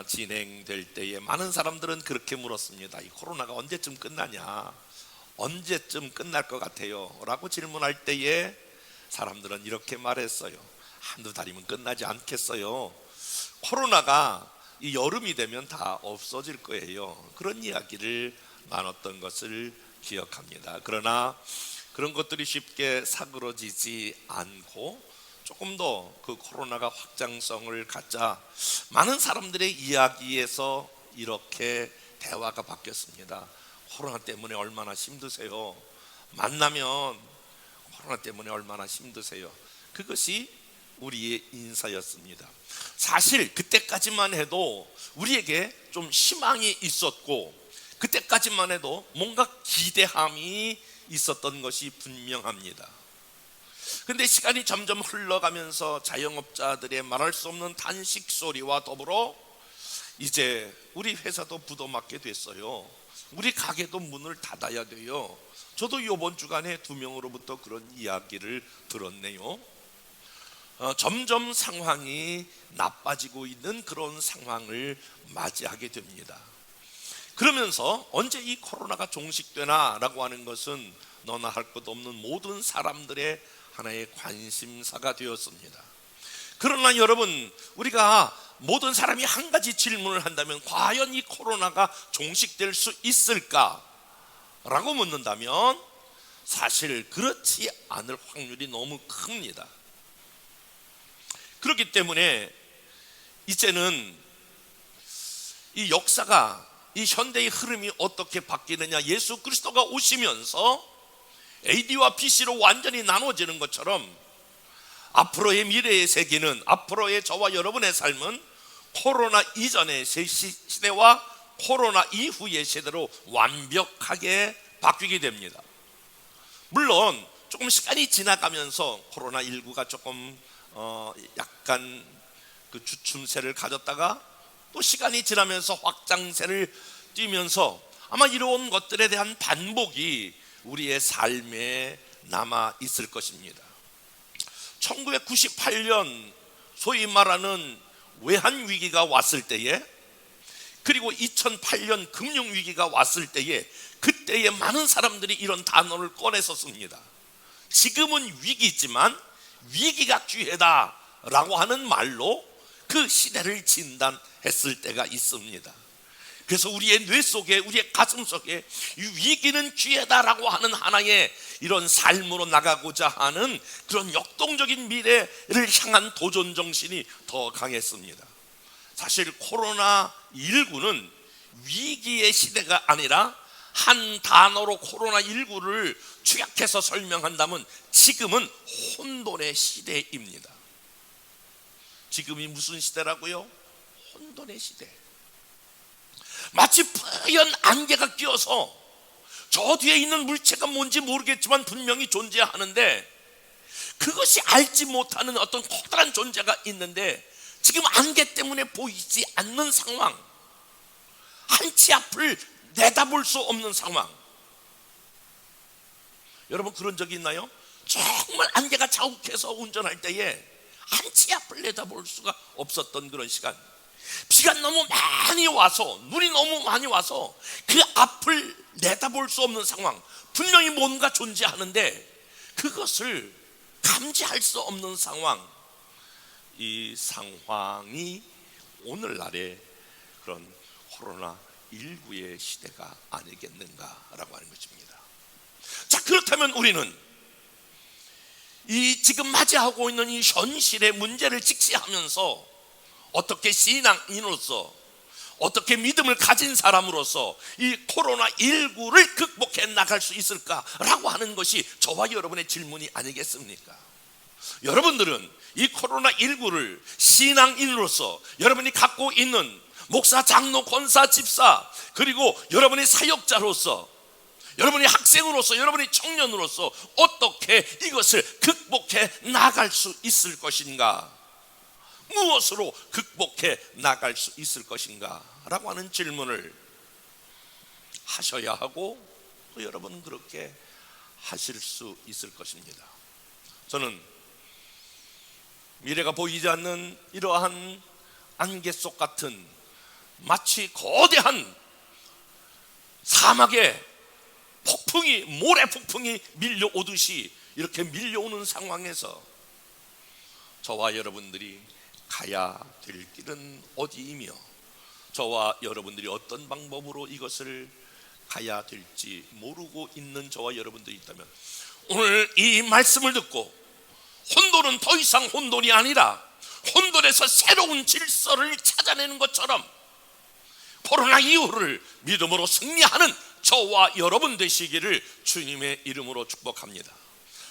진행될 때에 많은 사람들은 그렇게 물었습니다. 이 코로나가 언제쯤 끝나냐, 언제쯤 끝날 것 같아요? 라고 질문할 때에 사람들은 이렇게 말했어요. 한두 달이면 끝나지 않겠어요. 코로나가 이 여름이 되면 다 없어질 거예요. 그런 이야기를 나눴던 것을 기억합니다. 그러나 그런 것들이 쉽게 사그러지지 않고 조금 더 그 코로나가 확장성을 갖자 많은 사람들의 이야기에서 이렇게 대화가 바뀌었습니다. 코로나 때문에 얼마나 힘드세요? 만나면 코로나 때문에 얼마나 힘드세요? 그것이 우리의 인사였습니다. 사실 그때까지만 해도 우리에게 좀 희망이 있었고, 그때까지만 해도 뭔가 기대함이 있었던 것이 분명합니다. 근데 시간이 점점 흘러가면서 자영업자들의 말할 수 없는 탄식 소리와 더불어 이제 우리 회사도 부도맞게 됐어요. 우리 가게도 문을 닫아야 돼요. 저도 이번 주간에 2명으로부터 그런 이야기를 들었네요. 점점 상황이 나빠지고 있는 그런 상황을 맞이하게 됩니다. 그러면서 언제 이 코로나가 종식되나 라고 하는 것은 너나 할 것 없는 모든 사람들의 하나의 관심사가 되었습니다. 그러나 여러분, 우리가 모든 사람이 한 가지 질문을 한다면 과연 이 코로나가 종식될 수 있을까? 라고 묻는다면 사실 그렇지 않을 확률이 너무 큽니다. 그렇기 때문에 이제는 이 역사가, 이 현대의 흐름이 어떻게 바뀌느냐, 예수 그리스도가 오시면서 AD와 BC로 완전히 나눠지는 것처럼 앞으로의 미래의 세계는, 앞으로의 저와 여러분의 삶은 코로나 이전의 시대와 코로나 이후의 시대로 완벽하게 바뀌게 됩니다. 물론 조금 시간이 지나가면서 코로나19가 조금 약간 그 주춤세를 가졌다가 또 시간이 지나면서 확장세를 띠면서 아마 이런 것들에 대한 반복이 우리의 삶에 남아 있을 것입니다. 1998년 소위 말하는 외환위기가 왔을 때에, 그리고 2008년 금융위기가 왔을 때에, 그때에 많은 사람들이 이런 단어를 꺼내서 씁니다. 지금은 위기지만 위기가 기회다 라고 하는 말로 그 시대를 진단했을 때가 있습니다. 그래서 우리의 뇌 속에, 우리의 가슴 속에 이 위기는 기회다라고 하는 하나의 이런 삶으로 나가고자 하는 그런 역동적인 미래를 향한 도전 정신이 더 강했습니다. 사실 코로나19는 위기의 시대가 아니라 한 단어로 코로나19를 축약해서 설명한다면 지금은 혼돈의 시대입니다. 지금이 무슨 시대라고요? 혼돈의 시대. 마치 뿌연 안개가 끼어서 저 뒤에 있는 물체가 뭔지 모르겠지만 분명히 존재하는데, 그것이 알지 못하는 어떤 커다란 존재가 있는데 지금 안개 때문에 보이지 않는 상황, 한치 앞을 내다볼 수 없는 상황. 여러분 그런 적이 있나요? 정말 안개가 자욱해서 운전할 때에 한치 앞을 내다볼 수가 없었던 그런 시간, 비가 너무 많이 와서, 눈이 너무 많이 와서 그 앞을 내다볼 수 없는 상황, 분명히 뭔가 존재하는데 그것을 감지할 수 없는 상황, 이 상황이 오늘날의 그런 코로나19의 시대가 아니겠는가라고 하는 것입니다. 자, 그렇다면 우리는 이 지금 맞이하고 있는 이 현실의 문제를 직시하면서 어떻게 신앙인으로서, 어떻게 믿음을 가진 사람으로서 이 코로나19를 극복해 나갈 수 있을까라고 하는 것이 저와 여러분의 질문이 아니겠습니까? 여러분들은 이 코로나19를 신앙인으로서 여러분이 갖고 있는 목사, 장로, 권사, 집사, 그리고 여러분의 사역자로서, 여러분이 학생으로서, 여러분이 청년으로서 어떻게 이것을 극복해 나갈 수 있을 것인가? 무엇으로 극복해 나갈 수 있을 것인가? 라고 하는 질문을 하셔야 하고, 또 여러분은 그렇게 하실 수 있을 것입니다. 저는 미래가 보이지 않는 이러한 안개 속 같은 마치 거대한 사막에 모래 폭풍이 밀려오듯이 이렇게 밀려오는 상황에서 저와 여러분들이 가야 될 길은 어디이며 저와 여러분들이 어떤 방법으로 이것을 가야 될지 모르고 있는 저와 여러분들이 있다면, 오늘 이 말씀을 듣고 혼돈은 더 이상 혼돈이 아니라 혼돈에서 새로운 질서를 찾아내는 것처럼 코로나 이후를 믿음으로 승리하는 저와 여러분 되시기를 주님의 이름으로 축복합니다.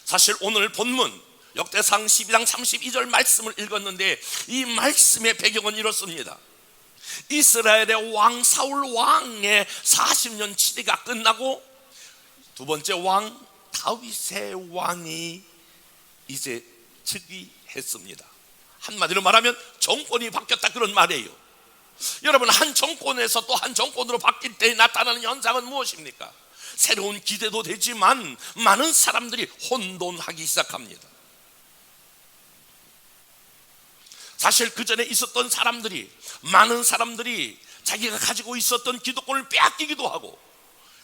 사실 오늘 본문 역대상 12장 32절 말씀을 읽었는데, 이 말씀의 배경은 이렇습니다. 이스라엘의 왕 사울 왕의 40년 치리가 끝나고 두 번째 왕 다윗의 왕이 이제 즉위했습니다. 한마디로 말하면 정권이 바뀌었다, 그런 말이에요. 여러분, 한 정권에서 또 한 정권으로 바뀔 때 나타나는 현상은 무엇입니까? 새로운 기대도 되지만 많은 사람들이 혼돈하기 시작합니다. 사실 그 전에 있었던 사람들이, 많은 사람들이 자기가 가지고 있었던 기득권을 빼앗기기도 하고,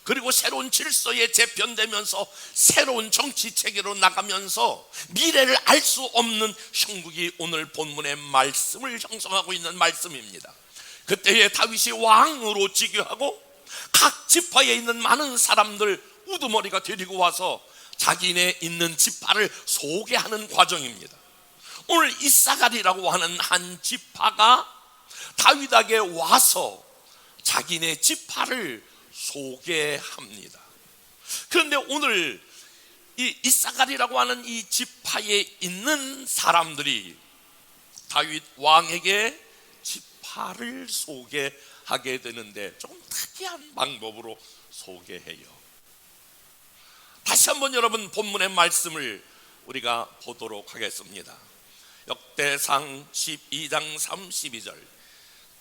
그리고 새로운 질서에 재편되면서 새로운 정치 체계로 나가면서 미래를 알 수 없는 형국이 오늘 본문의 말씀을 형성하고 있는 말씀입니다. 그때에 다윗이 왕으로 즉위하고 각 지파에 있는 많은 사람들 우두머리가 데리고 와서 자기네 있는 지파를 소개하는 과정입니다. 오늘 이사갈이라고 하는 한 지파가 다윗에게 와서 자기네 지파를 소개합니다. 그런데 오늘 이 이사갈이라고 하는 이 지파에 있는 사람들이 다윗 왕에게 지파를 소개하게 되는데 조금 특이한 방법으로 소개해요. 다시 한번 여러분 본문의 말씀을 우리가 보도록 하겠습니다. 역대상 12장 32절,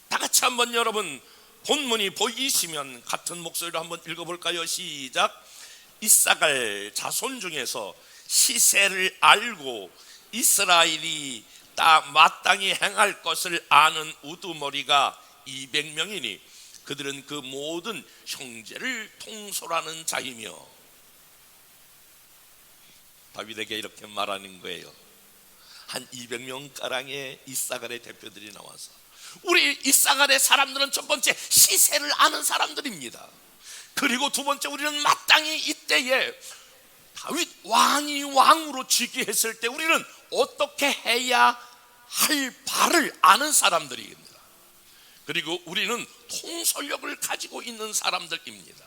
다 같이 한번 여러분 본문이 보이시면 같은 목소리로 한번 읽어볼까요? 시작. 이사갈 자손 중에서 시세를 알고 이스라엘이 마땅히 행할 것을 아는 우두머리가 200명이니 그들은 그 모든 형제를 통솔하는 자이며. 다윗에게 이렇게 말하는 거예요. 한 200명 가량의 이사갈의 대표들이 나와서, 우리 이사갈의 사람들은 첫 번째 시세를 아는 사람들입니다. 그리고 두 번째, 우리는 마땅히 이때에 다윗 왕이 왕으로 즉위했을 때 우리는 어떻게 해야 할 바를 아는 사람들입니다. 그리고 우리는 통솔력을 가지고 있는 사람들입니다.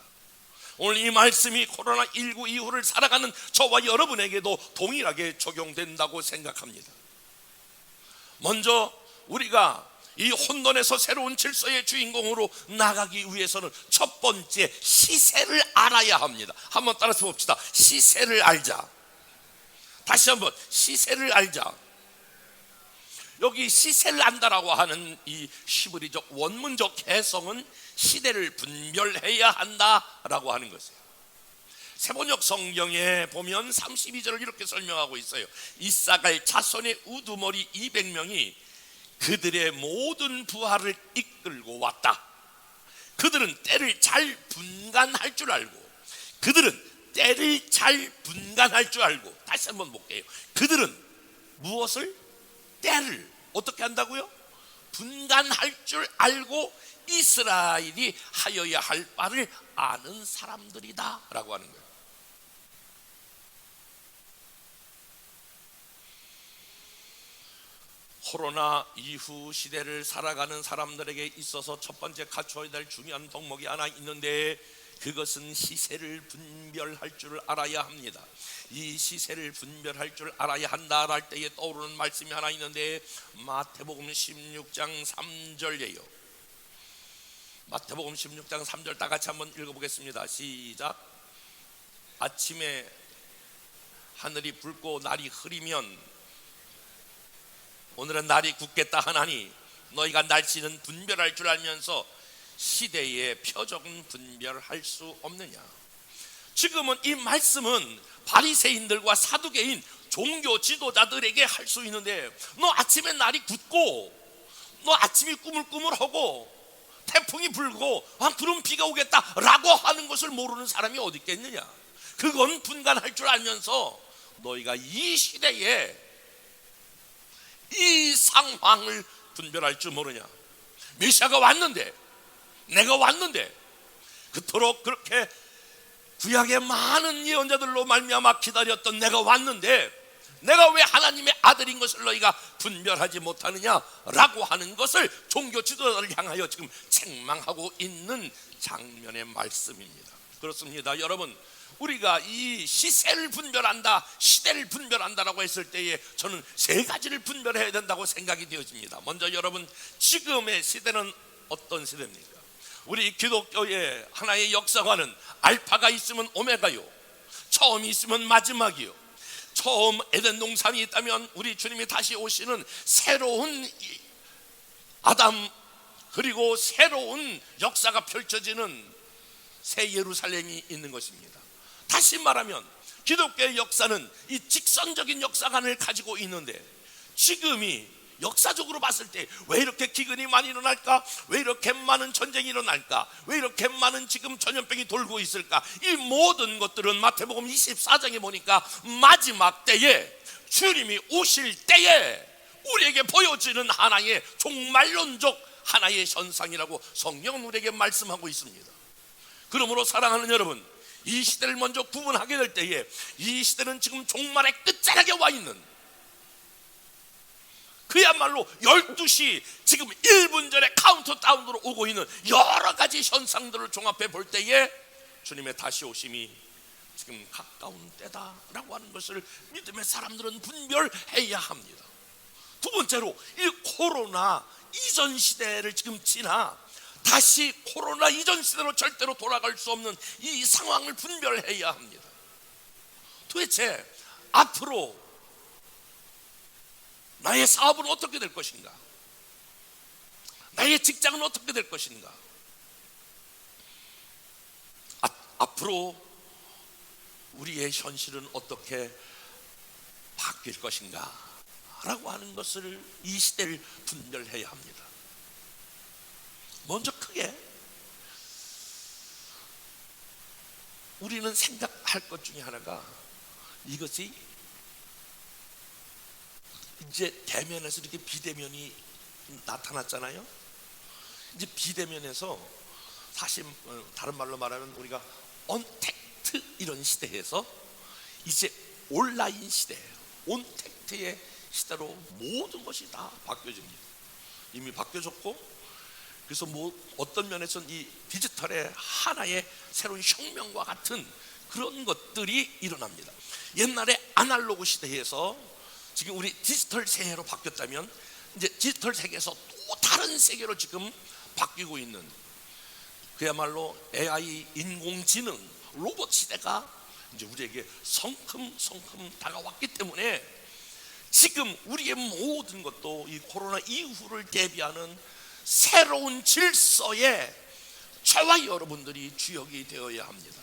오늘 이 말씀이 코로나19 이후를 살아가는 저와 여러분에게도 동일하게 적용된다고 생각합니다. 먼저 우리가 이 혼돈에서 새로운 질서의 주인공으로 나가기 위해서는 첫 번째 시세를 알아야 합니다. 한번 따라서 봅시다. 시세를 알자. 다시 한번 시세를 알자. 여기 시세를 안다라고 하는 이 히브리적 원문적 해석은 시대를 분별해야 한다라고 하는 것이에요. 세번역 성경에 보면 32절을 이렇게 설명하고 있어요. 이사갈 자손의 우두머리 200명이 그들의 모든 부하를 이끌고 왔다. 그들은 때를 잘 분간할 줄 알고, 그들은 때를 잘 분간할 줄 알고. 다시 한번 볼게요. 그들은 무엇을? 때를 어떻게 한다고요? 분간할 줄 알고 이스라엘이 하여야 할 바를 아는 사람들이다 라고 하는 거예요. 코로나 이후 시대를 살아가는 사람들에게 있어서 첫 번째 갖춰야 될 중요한 덕목이 하나 있는데, 그것은 시세를 분별할 줄 알아야 합니다. 이 시세를 분별할 줄 알아야 한다 할 때에 떠오르는 말씀이 하나 있는데, 마태복음 16장 3절이에요. 마태복음 16장 3절 다 같이 한번 읽어보겠습니다. 시작. 아침에 하늘이 붉고 날이 흐리면 오늘은 날이 굳겠다 하나니 너희가 날씨는 분별할 줄 알면서 시대의 표적은 분별할 수 없느냐. 지금은 이 말씀은 바리새인들과 사두개인 종교 지도자들에게 할 수 있는데, 너 아침에 날이 굳고 너 아침이 꾸물꾸물하고 태풍이 불고 그럼 비가 오겠다라고 하는 것을 모르는 사람이 어디 있겠느냐. 그건 분간할 줄 알면서 너희가 이 시대에 이 상황을 분별할 줄 모르냐. 메시아가 왔는데, 내가 왔는데, 그토록 그렇게 구약의 많은 예언자들로 말미암아 기다렸던 내가 왔는데 내가 왜 하나님의 아들인 것을 너희가 분별하지 못하느냐라고 하는 것을 종교 지도자를 향하여 지금 책망하고 있는 장면의 말씀입니다. 그렇습니다. 여러분, 우리가 이 시세를 분별한다, 시대를 분별한다라고 했을 때에 저는 세 가지를 분별해야 된다고 생각이 되어집니다. 먼저 여러분, 지금의 시대는 어떤 시대입니까? 우리 기독교의 하나의 역사관은 알파가 있으면 오메가요, 처음이 있으면 마지막이요. 처음 에덴 동산이 있다면 우리 주님이 다시 오시는 새로운 아담, 그리고 새로운 역사가 펼쳐지는 새 예루살렘이 있는 것입니다. 다시 말하면 기독교의 역사는 이 직선적인 역사관을 가지고 있는데, 지금이 역사적으로 봤을 때 왜 이렇게 기근이 많이 일어날까? 왜 이렇게 많은 전쟁이 일어날까? 왜 이렇게 많은 지금 전염병이 돌고 있을까? 이 모든 것들은 마태복음 24장에 보니까 마지막 때에, 주님이 오실 때에 우리에게 보여지는 하나의 종말론적 하나의 현상이라고 성경은 우리에게 말씀하고 있습니다. 그러므로 사랑하는 여러분, 이 시대를 먼저 구분하게 될 때에 이 시대는 지금 종말의 끝자락에 와 있는, 그야말로 12시 지금 1분 전에 카운트다운으로 오고 있는 여러 가지 현상들을 종합해 볼 때에 주님의 다시 오심이 지금 가까운 때다라고 하는 것을 믿음의 사람들은 분별해야 합니다. 두 번째로, 이 코로나 이전 시대를 지금 지나 다시 코로나 이전 시대로 절대로 돌아갈 수 없는 이 상황을 분별해야 합니다. 도대체 앞으로 나의 사업은 어떻게 될 것인가? 나의 직장은 어떻게 될 것인가? 앞으로 우리의 현실은 어떻게 바뀔 것인가? 라고 하는 것을, 이 시대를 분별해야 합니다. 먼저 크게 우리는 생각할 것 중에 하나가, 이것이 이제 대면에서 이렇게 비대면이 나타났잖아요. 이제 비대면에서 사실 다른 말로 말하면 우리가 언택트 이런 시대에서 이제 온라인 시대예요. 온택트의 시대로 모든 것이 다 바뀌어집니다. 이미 바뀌어졌고, 그래서 어떤 면에서는 이 디지털의 하나의 새로운 혁명과 같은 그런 것들이 일어납니다. 옛날에 아날로그 시대에서 지금 우리 디지털 세계로 바뀌었다면, 이제 디지털 세계에서 또 다른 세계로 지금 바뀌고 있는, 그야말로 AI, 인공지능, 로봇 시대가 이제 우리에게 성큼 다가왔기 때문에 지금 우리의 모든 것도 이 코로나 이후를 대비하는 새로운 질서의 저와 여러분들이 주역이 되어야 합니다.